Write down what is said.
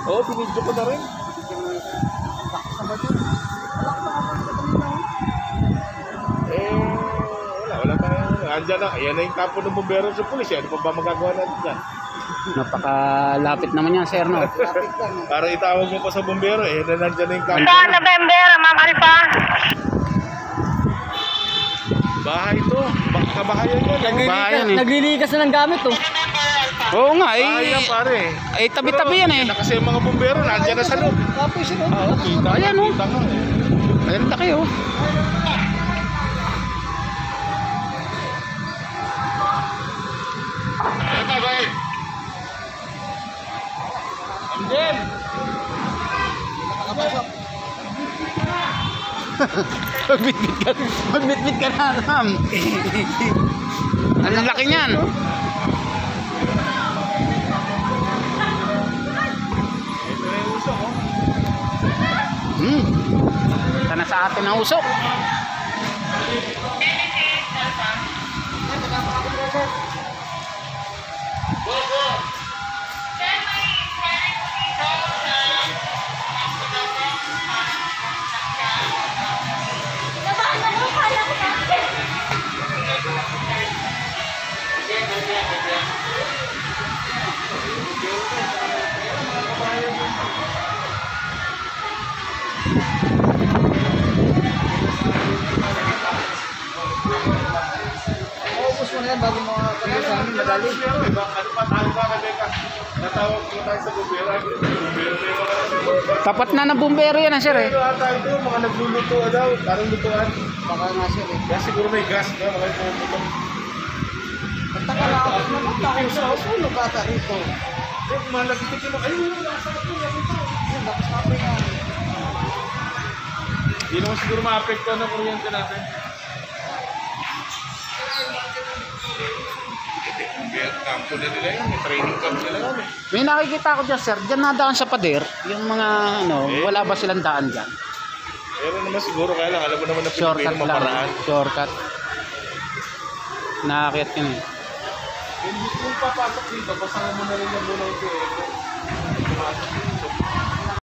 Oo, pinidyo ko na rin. Wala tayo. Andyan na, ayan na yung kapo ng bumbero sa pulis. Ano pa ba magagawa natin dyan? Napakalapit naman yan, sir, no? Para itawag mo pa sa bumbero, nandyan na yung kapo. Sa November, Ma'am Alpha. Bahay to. Kabahayan yan. Bahayan eh. Naglilikas na ng gamit, oh. Oo nga, Bahay yan, pare. ay tabi-tabi yan eh. Pero, kasi yung mga bumbero, nandyan na sa loob. Tapos yun, Oo, kita. Ayan, oh. Kita nga eh. Ayan na kayo. Ano ka, bay? Amden! Magbitbit ka na, ma'am. Ang laki niyan. Ito na yung usok, oh. Ito na sa atin ang usok. Ubus mo na yan bago mga pagkakas sa amin, madali. Ano pa tayo ba, Rebecca? Natawag mo tayo sa bumbero. Bumbero na yung mga Tapat na ng bumbero yan, sir eh. Pero ata ito, mga nagluluto daw. Parang lutuan. Baka nga sir, eh. Kaya siguro may gas na, mga pumuputok. Magtaka na ako naman, takong sa usulog ata rito. Eh, kumalag ito kilo. Ay, wala sa akin. Yun, tapos namin nga. Hindi naman siguro ma-apektuhan ng kuryente natin. Kampo na nila yun, may training camp nila yun eh. May nakikita ko dyan, sir. Diyan nadaan sa pader. Yung mga, ano, wala ba silang daan dyan? Pero naman siguro kaya lang, alam mo naman na Shortcut Pilipino lang. maparaan. Shortcut. Nakakit ka na eh. Kung papasok dito, pasangan mo na rin yung muna ito eh. Pumasok dito.